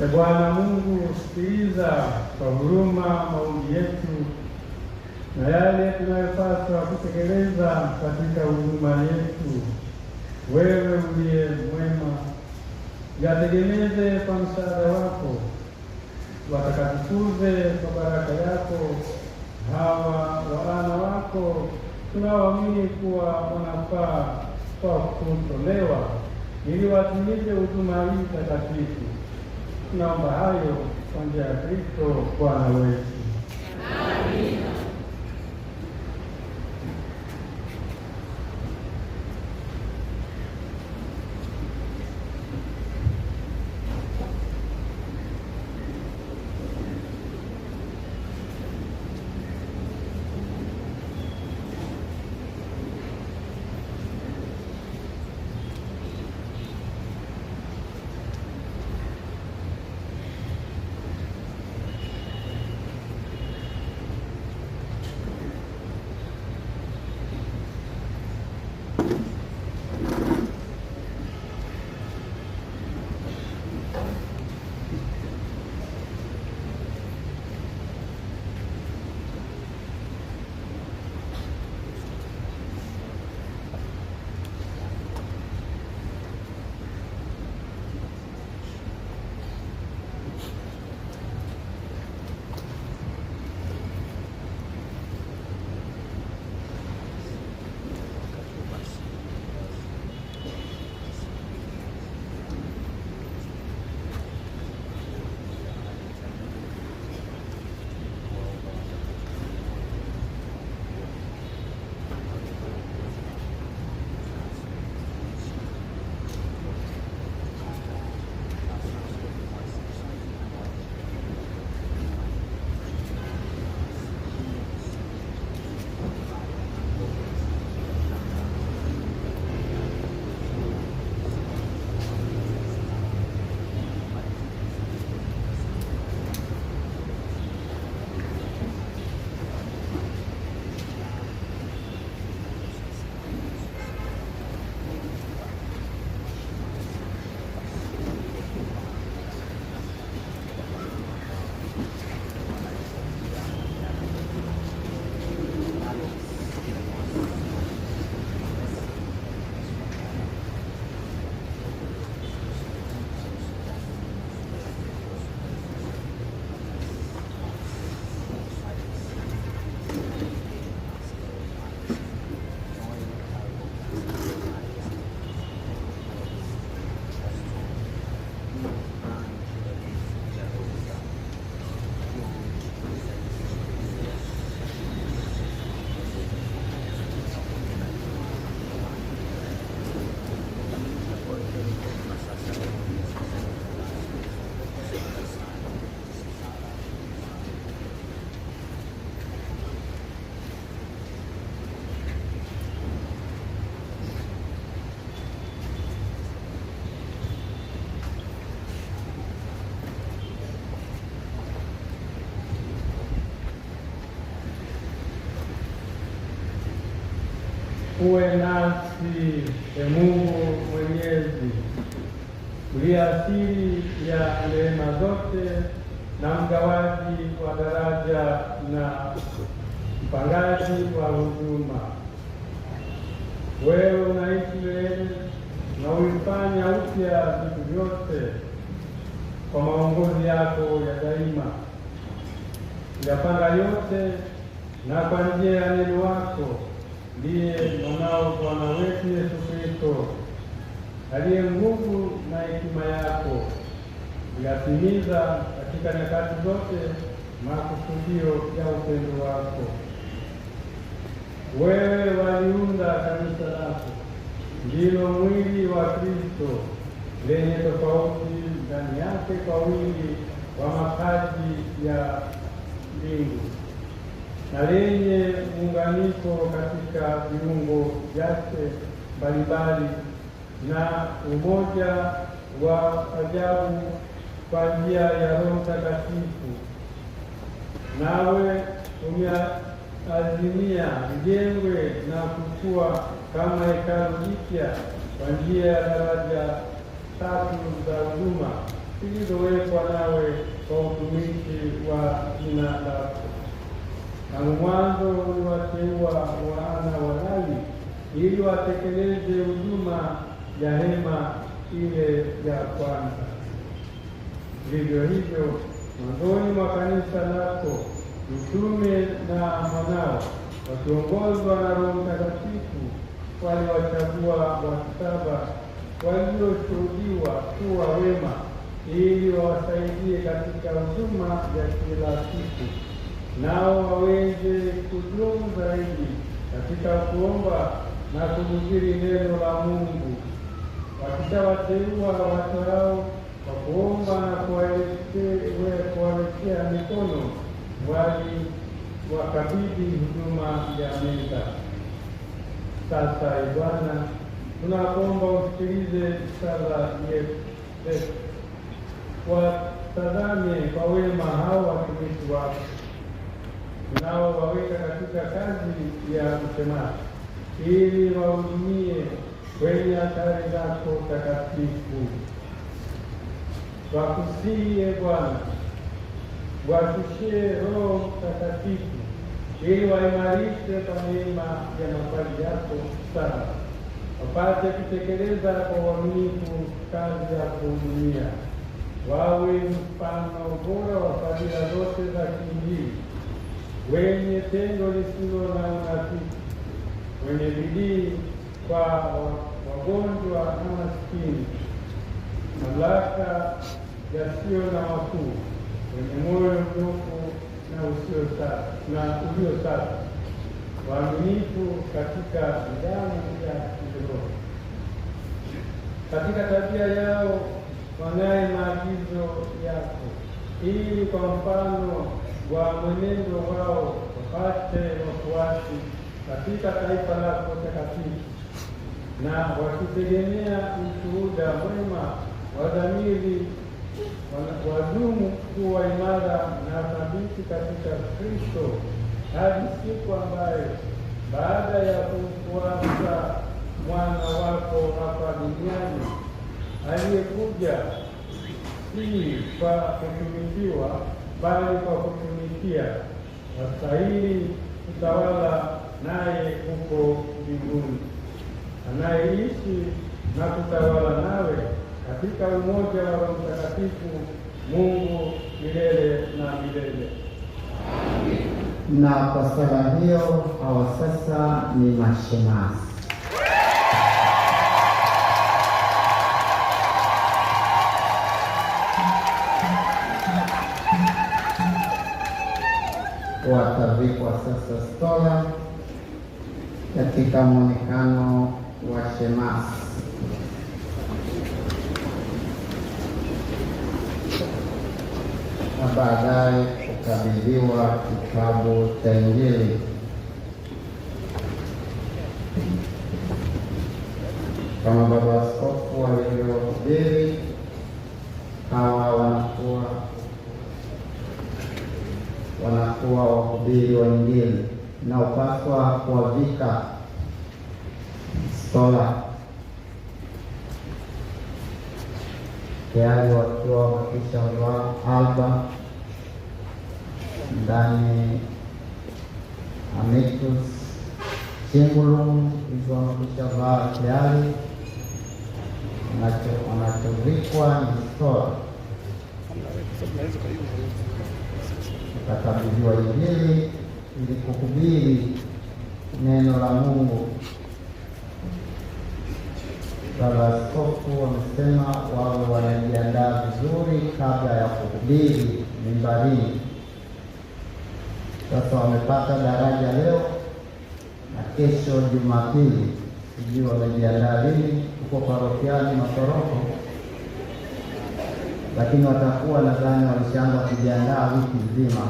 Ee Bwana Mungu, sikiliza kwa huruma maombi yetu na yale tunayopaswa kutekeleza katika huduma yetu. Wewe uliye mwema, yategemeze kwa msaada wako, watakatifuze kwa baraka yako hawa wana wako tunaoamini kuwa wanafaa kwa kutolewa, ili watimize huduma hii takatifu. Tunaomba hayo kwa njia ya Kristo Bwana wetu. Amina. Uwe nasi, Ee Mungu Mwenyezi, uliye asili ya rehema zote na mgawaji wa daraja na mpangaji wa huduma. Wewe unaishi milele na ulifanya upya vitu vyote kwa maongozi yako ya daima. Uyapanga yote, na kwa njia ya neno wako ndiye mwanao Bwana wetu Yesu Kristo, aliye nguvu na hekima yako, uyatimiza katika nyakati zote makusudio ya upendo wako. Wewe waliunda kanisa lako, ndilo mwili wa Kristo, lenye tofauti ndani yake kwa wingi wa makazi ya mbingu, na lenye muunganiko katika viungo vyake mbalimbali na umoja wa ajabu kwa njia ya Roho Mtakatifu. Nawe umeazimia lijengwe na kukua kama hekalu jipya kwa njia ya daraja tatu za huduma, zilizowekwa nawe kwa utumishi wa jina lako. Tangu mwanzo uliwateua wana wa Lawi ili watekeleze huduma ya hema ile ya kwanza. Vivyo hivyo mwanzoni mwa kanisa lako mitume na mwanao wakiongozwa na Roho Mtakatifu waliwachagua watu 7 walioshuhudiwa kuwa wema ili wawasaidie katika huduma ya kila siku, nao waweze kudumu zaidi katika kuomba na kuhubiri neno la Mungu. Wakishawateua watu hao kwa kuomba na kuwawekea mikono, wakabidhi huduma ya meza. Sasa Bwana, tunakuomba usikilize sala yetu, watazame kwa wema hao watumishi wako unaowaweka katika kazi ya ushemasi, ili wahudumie kwenye altari zako takatifu. Wakusihi Bwana, washushie Roho Mtakatifu ili waimarishe kwa neema ya mapaji yako sana, wapate kutekeleza kwa uaminifu kazi ya kuhudumia, wawe mfano bora wa fadhila zote za kiinjili, wenye tendo lisilo na unafiki, wenye bidii kwa wagonjwa na maskini, mamlaka yasiyo na wakuu, wenye moyo mnyofu na ulio safi, waaminifu katika nidhamu ya kiroho. Katika tabia yao wanaye maagizo yako, ili kwa mfano wa mwenendo wao wapate wafuasi katika taifa lako takatifu, na wakitegemea ushuhuda mwema wa dhamiri wadumu kuwa imara na thabiti katika Kristo, hadi siku ambayo baada ya kumfuata mwana wako hapa duniani, aliyekuja si kwa kutumikiwa bali kwa kutumikia, wastahili kutawala naye huko mbinguni, anayeishi na kutawala nawe katika umoja wa Roho Mtakatifu, Mungu milele na milele. Na kwa sala hiyo hawa sasa ni mashemasi. Watavikwa sasa stola katika mwonekano wa shemasi, na baadaye kukabidhiwa kitabu cha Injili. Kama Baba Askofu walivyohubiri, hawa wanakuwa wahubiri wa Injili na upaswa kuwavika stola tayari wakiwa wamekwisha vaa alba ndani amitus singulum, hizo wamekwisha vaa tayari. Wanachovikwa ni stola, watakabidhiwa Injili ili kuhubiri neno la Mungu. Baba Askofu wamesema wawe wanajiandaa vizuri kabla ya kuhubiri mimbarini. Sasa wamepata daraja leo na kesho Jumapili, sijui wamejiandaa lini huko parokiani Matoroko, lakini watakuwa nadhani walishaanza kujiandaa wiki nzima.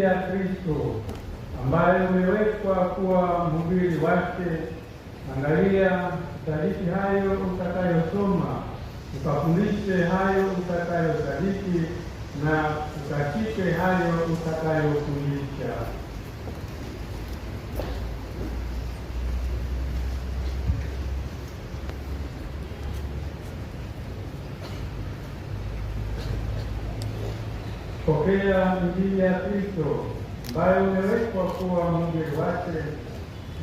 ya Kristo ambayo umewekwa kuwa mhubiri wake. Angalia, sadiki hayo utakayosoma, ukafundishe hayo utakayosadiki, na ukashike hayo utakayofundisha. Pokea Injili ya Kristo ambayo umewekwa kuwa mhubiri wake.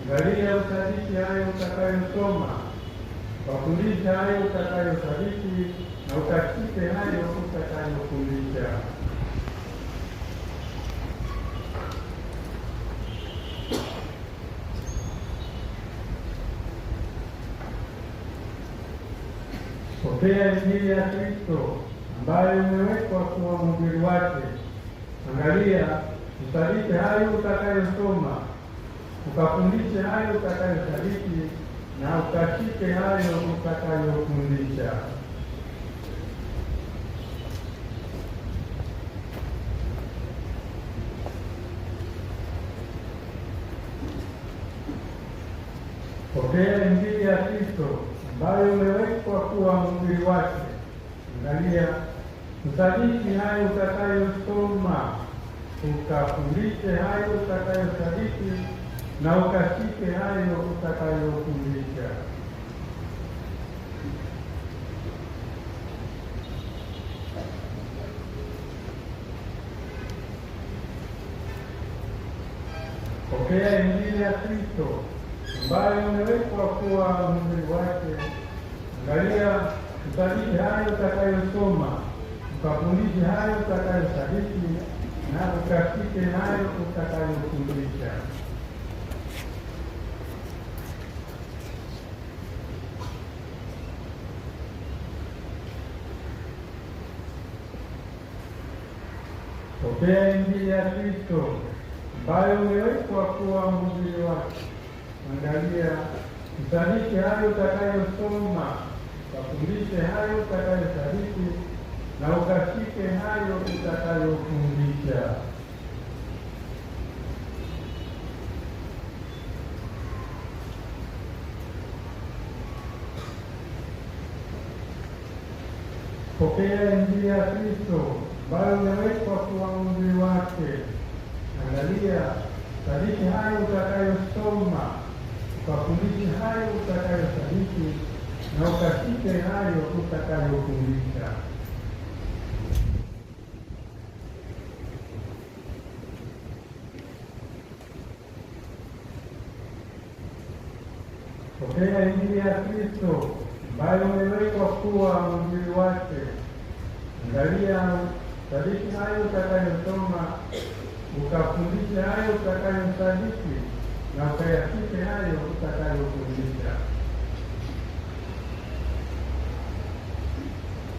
Angalia, usadiki hayo utakayosoma, ukafundishe hayo utakayosadiki, na ukashike hayo utakayofundisha. Pokea Injili ya Kristo ambayo umewekwa kuwa mhubiri wake. Angalia, usadiki hayo utakayosoma, ukafundishe hayo utakayosadiki, na ukashike hayo utakayofundisha. Pokea Injili ya Kristo ambayo umewekwa kuwa mhubiri wake. Angalia, usadiki hayo utakayosoma, ukafundishe hayo utakayosadiki, na ukashike hayo utakayofundisha. Pokea Injili ya Kristo ambayo umewekwa kuwa mhubiri wake. Angalia, usadiki hayo utakayosoma, ukafundishe hayo utakayosadiki, na ukashike hayo utakayofundisha. Pokea Injili ya Kristo ambayo umewekwa kuwa mhubiri wake. Angalia, usadiki hayo utakayosoma, ukafundishe hayo utakayosadiki, na ukashike hayo utakayofundisha. Pokea Injili ya Kristo ambayo umewekwa kuwa mhubiri wake. Angalia, sadiki hayo utakayosoma, ukafundishe hayo utakayosadiki, na ukashike hayo utakayofundisha. Pokea Injili ya Kristo ambayo umewekwa kuwa mhubiri wake. Angalia, sadiki hayo utakayosoma, ukafundishe hayo utakayosadiki, na ukayashike hayo utakayofundisha.